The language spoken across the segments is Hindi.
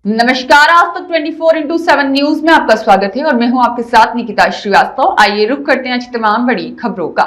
नमस्कार, आज तक 24/7 न्यूज में आपका स्वागत है और मैं हूं आपके साथ निकिता श्रीवास्तव। आइए रुक करते हैं आज की तमाम बड़ी खबरों का।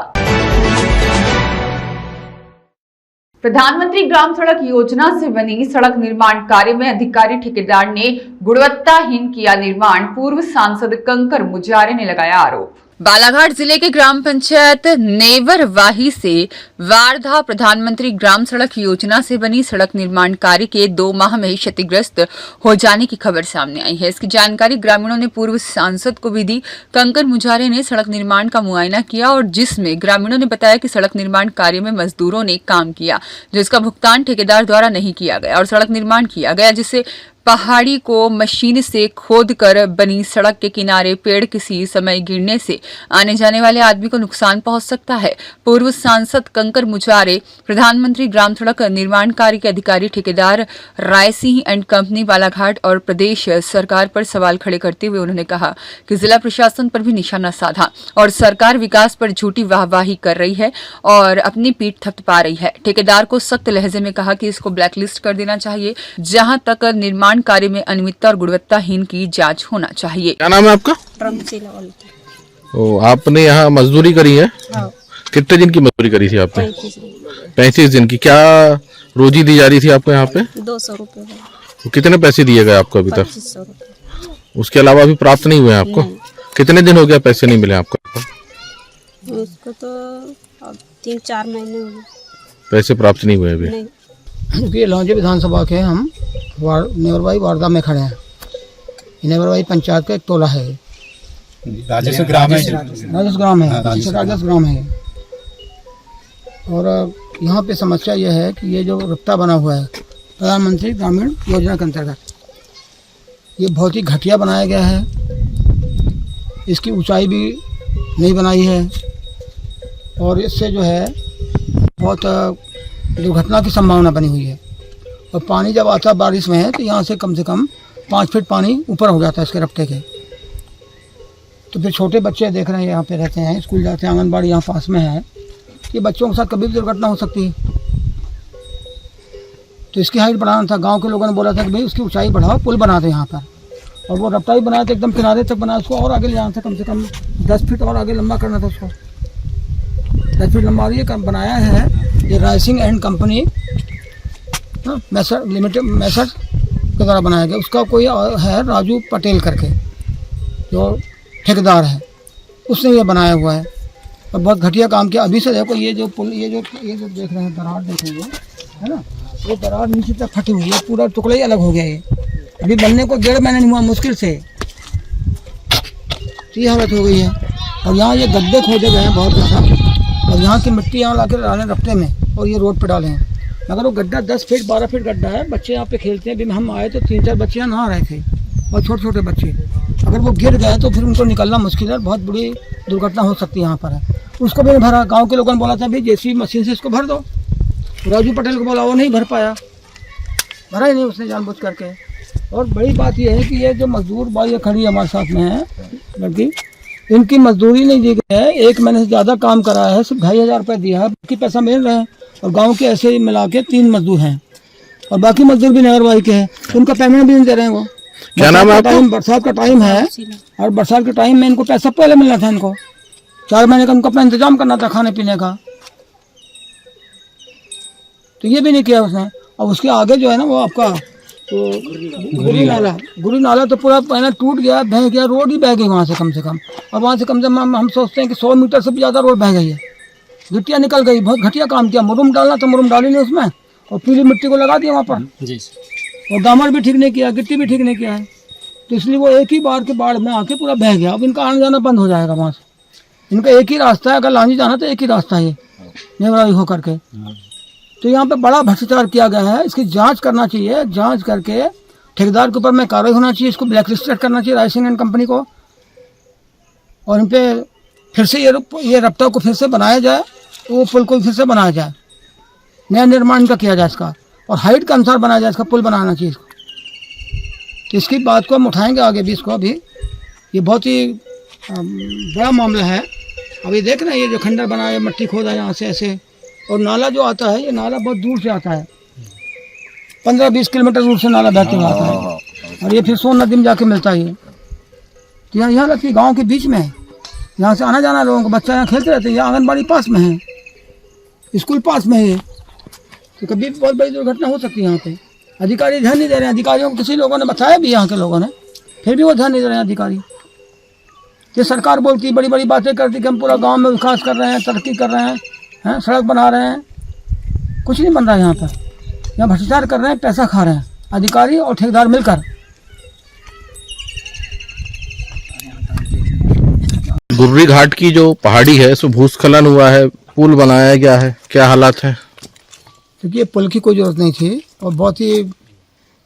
प्रधानमंत्री ग्राम सड़क योजना से बनी सड़क निर्माण कार्य में अधिकारी ठेकेदार ने गुणवत्ताहीन किया निर्माण, पूर्व सांसद कंकर मुजारे ने लगाया आरोप। बालाघाट जिले के ग्राम पंचायत नेवरवाही से वारधा प्रधानमंत्री ग्राम सड़क योजना से बनी सड़क निर्माण कार्य के 2 माह में क्षतिग्रस्त हो जाने की खबर सामने आई है। इसकी जानकारी ग्रामीणों ने पूर्व सांसद को भी दी। कंकर मुजारे ने सड़क निर्माण का मुआयना किया और जिसमें ग्रामीणों ने बताया कि सड़क निर्माण कार्य में मजदूरों ने काम किया, जिसका भुगतान ठेकेदार द्वारा नहीं किया गया और सड़क निर्माण किया गया, जिससे पहाड़ी को मशीन से खोदकर बनी सड़क के किनारे पेड़ किसी समय गिरने से आने जाने वाले आदमी को नुकसान पहुंच सकता है। पूर्व सांसद कंकर मुजारे प्रधानमंत्री ग्राम सड़क निर्माण कार्य के अधिकारी ठेकेदार रायसिंह एंड कंपनी बालाघाट और प्रदेश सरकार पर सवाल खड़े करते हुए उन्होंने कहा कि जिला प्रशासन पर भी निशाना साधा और सरकार विकास पर झूठी वाहवाही कर रही है और अपनी पीठ थपथपा रही है। ठेकेदार को सख्त लहजे में कहा कि इसको ब्लैकलिस्ट कर देना चाहिए, जहां तक निर्माण कार्य में अनियमितता और गुणवत्ताहीन की जांच होना चाहिए। क्या नाम है आपका? आपने यहाँ मजदूरी करी है? हाँ। कितने दिन की मजदूरी करी थी आपने? 35 दिन की। क्या रोजी दी जा रही थी आपको यहाँ पे? 200 रुपए। कितने पैसे दिए गए आपको अभी तक? 2500 रुपए। उसके अलावा अभी प्राप्त नहीं हुए आपको? कितने दिन हो गया पैसे नहीं मिले आपको? उसको तो 3-4 महीने हो गए, पैसे प्राप्त नहीं हुए अभी। क्योंकि लौंजे विधानसभा के हम नेवरवाही वारदा में खड़े हैं। नेवरवाही पंचायत का एक टोला है, राजस्व ग्राम है, राजस्व ग्राम है। और यहाँ पे समस्या यह है कि ये जो रफ्ता बना हुआ है प्रधानमंत्री ग्रामीण योजना के अंतर्गत, ये बहुत ही घटिया बनाया गया है। इसकी ऊंचाई भी नहीं बनाई है और इससे जो है बहुत दुर्घटना की संभावना बनी हुई है। और पानी जब आता बारिश में है तो यहाँ से कम 5 फीट पानी ऊपर हो जाता है इसके रफ्ते के। तो फिर छोटे बच्चे देख रहे हैं, यहाँ पे रहते हैं, स्कूल जाते हैं, आंगनबाड़ी यहाँ पास में है, ये बच्चों के साथ कभी भी दुर्घटना हो सकती है। तो इसकी हाइट बढ़ाना था। गांव के लोगों ने बोला था कि भाई उसकी ऊंचाई बढ़ाओ, पुल बना दो यहाँ पर। और वो रफ्ता ही बनाया था एकदम किनारे तक बनाया, उसको और आगे ले जाना था, कम से कम 10 फीट और आगे लंबा करना था उसको। 10 फीट लंबा ये बनाया है ये रायसिंह एंड कंपनी मैसर लिमिटेड मैसर के द्वारा बनाया गया। उसका कोई है राजू पटेल करके जो ठेकेदार है, उसने ये बनाया हुआ है और बहुत घटिया काम किया। अभी से देखो ये जो पुल ये जो देख रहे हैं, दरार देखेंगे है ना, ये दरार नीचे तक फटी हुई है, पूरा टुकड़ा ही अलग हो गया। ये अभी बनने को 1.5 महीना नहीं हुआ मुश्किल से, तो ये हालत हो गई है। और यहाँ ये गड्ढे खोदे गए हैं बहुत ज़्यादा और यहाँ की मिट्टी यहाँ ला कर डालें रफ्ते में और ये रोड पर डाले हैं। अगर वो गड्ढा 10 फीट 12 फीट गड्ढा है, बच्चे यहाँ पे खेलते हैं। अभी हम आए तो 3-4 बच्चे यहाँ नहा रहे थे और छोटे छोटे बच्चे। अगर वो गिर गए तो फिर उनको निकलना मुश्किल है, बहुत बड़ी दुर्घटना हो सकती है यहाँ पर है। उसको भी नहीं भरा। गांव के लोगों ने बोला था भाई जेसीबी मशीन से इसको भर दो, राजू पटेल को बोला, वो नहीं भर पाया, भरा ही नहीं उसने जानबूझ करके। और बड़ी बात यह है कि ये जो मजदूर भाई खड़ी हमारे साथ में है लड़की, इनकी मजदूरी नहीं दी गई है। 1 महीने से ज़्यादा काम कराया है, सिर्फ 2500 रुपये दिया है, बाकी पैसा मिल रहा है। और गांव के ऐसे मिला के 3 मजदूर हैं और बाकी मजदूर भी नेवरवाही के हैं, तो उनका पेमेंट भी नहीं दे रहे हैं। वो क्या नाम है आपका? बरसात का टाइम है और बरसात के टाइम में इनको पैसा पहले मिलना था। इनको 4 महीने का उनको अपना इंतजाम करना था खाने पीने का, तो ये भी नहीं किया उसने। और उसके आगे जो है ना वो आपका तो गुरी नाला तो पूरा पहले टूट गया, बह गया, रोड ही बह गई वहाँ से कम से कम। और वहाँ से कम से कम हम सोचते हैं कि 100 मीटर से भी ज़्यादा रोड बह गई है, गिट्टियाँ निकल गई। बहुत घटिया काम किया। मुरुम डालना तो मुरुम डाली नहीं उसमें और पीली मिट्टी को लगा दिया वहाँ पर जी। और दामर भी ठीक नहीं किया, गिट्टी भी ठीक नहीं किया है, तो इसलिए वो एक ही बार के बाढ़ में आके पूरा बह गया। अब इनका आना जाना बंद हो जाएगा वहाँ से। इनका एक ही रास्ता है, अगर लांजी जाना तो एक ही रास्ता है नेवरवाही हो करके। तो यहाँ पे बड़ा भ्रष्टाचार किया गया है, इसकी जांच करना चाहिए। जांच करके ठेकेदार के ऊपर में कार्रवाई होना चाहिए, इसको ब्लैकलिस्टेड करना चाहिए रायसिंह एंड कंपनी को। और इन पर फिर से ये रफ्ता को फिर से बनाया जाए, वो पुल को फिर से बनाया जाए, नया निर्माण का किया जाए इसका, और हाइट के अनुसार बनाया जाए, इसका पुल बनाना चाहिए इसको। तो इसकी बात को हम उठाएंगे आगे भी इसको। अभी ये बहुत ही बड़ा मामला है। अभी देख रहे हैं ये जो खंडर बना है, मट्टी खोदा यहाँ से ऐसे, और नाला जो आता है ये नाला बहुत दूर से आता है, 15-20 किलोमीटर दूर से नाला बहते हुए आता है। और ये फिर सोन नदी में जाके मिलता है ये। तो यहाँ लगती गाँव के बीच में है, यहाँ से आना जाना लोगों को, बच्चा यहाँ खेलते रहते हैं, यहाँ आंगनबाड़ी पास में है, स्कूल पास में है, तो कभी भी बहुत बड़ी दुर्घटना हो सकती है यहाँ पे। अधिकारी ध्यान नहीं दे रहे हैं, अधिकारियों को किसी लोगों ने बताया भी यहाँ के लोगों ने, फिर भी वो ध्यान नहीं दे रहे हैं अधिकारी। ये सरकार बोलती बड़ी बड़ी बातें करती कि हम पूरा गांव में विकास कर रहे हैं, तरक्की कर रहे हैं, सड़क बना रहे हैं, कुछ नहीं बन रहा है यहाँ पर। यहाँ भ्रष्टाचार कर रहे हैं, पैसा खा रहे हैं अधिकारी और ठेकेदार मिलकर। गुर्री घाट की जो पहाड़ी है उसमें भूस्खलन हुआ है, पुल बनाया गया है, क्या हालात है? क्योंकि ये पुल की कोई ज़रूरत नहीं थी और बहुत ही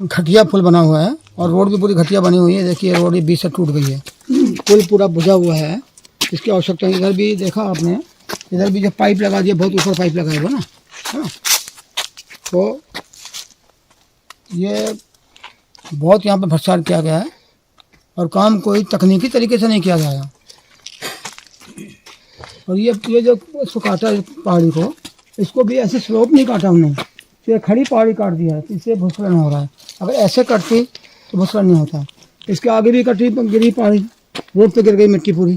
घटिया पुल बना हुआ है और रोड भी पूरी घटिया बनी हुई है। देखिए रोड बीच से टूट गई है, पुल पूरा बुझा हुआ है, इसकी आवश्यकता है। इधर भी देखा आपने, इधर भी जो पाइप लगा दिया, बहुत ऊपर पाइप लगाया हुआ ना, है ना, तो ये बहुत यहाँ पर भ्रष्टाचार किया गया है और काम कोई तकनीकी तरीके से नहीं किया गया है। और ये जो इसको काटा है पहाड़ी को, इसको भी ऐसे स्लोप नहीं काटा हमने, ये खड़ी पहाड़ी काट दिया है, इससे भूस्खलन हो रहा है। अगर ऐसे कटती तो भूस्खलन नहीं होता। इसके आगे भी कटी, गिरी पहाड़ी, रोड पे गिर गई मिट्टी पूरी,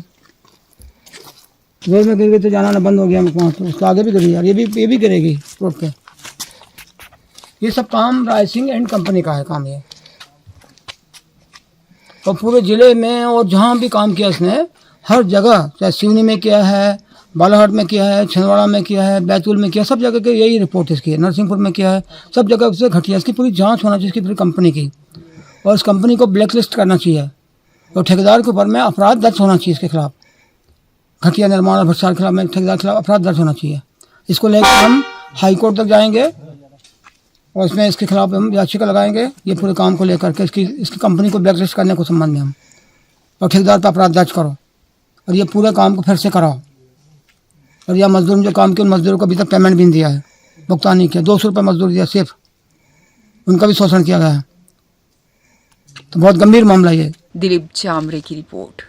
रोड में गिर गई तो जाना बंद हो गया वहाँ, तो उसके आगे भी गिरी यार, ये भी गिरेगी रोड पे। ये सब काम राय सिंह एंड कंपनी का है काम ये, और पूरे ज़िले में और जहाँ भी काम किया इसने, हर जगह, चाहे सिवनी में किया है, बालाघाट में किया है, छिंदवाड़ा में किया है, बैतूल में किया, सब जगह के यही रिपोर्ट इसकी है। नरसिंहपुर में किया है, सब जगह उससे घटिया। इसकी पूरी जांच होना चाहिए, इसकी पूरी कंपनी की, और इस कंपनी को ब्लैक लिस्ट करना चाहिए और ठेकेदार के ऊपर में अपराध दर्ज होना चाहिए इसके खिलाफ। घटिया निर्माण और भ्रष्टाचार के खिलाफ में ठेकेदार के खिलाफ अपराध दर्ज होना चाहिए। इसको लेकर हम हाई कोर्ट तक जाएंगे और इसमें इसके खिलाफ हम याचिका लगाएंगे, ये पूरे काम को लेकर के इसकी कंपनी को ब्लैक लिस्ट करने को संबंध में हम, और ठेकेदार पर अपराध दर्ज करो और ये पूरे काम को फिर से कराओ। और यह मजदूर जो काम किया, उन मजदूरों को अभी तक पेमेंट भी नहीं दिया है, भुगतान नहीं किया, 200 रुपये मजदूर दिया सिर्फ, उनका भी शोषण किया गया है। तो बहुत गंभीर मामला ये। दिलीप जामरे की रिपोर्ट।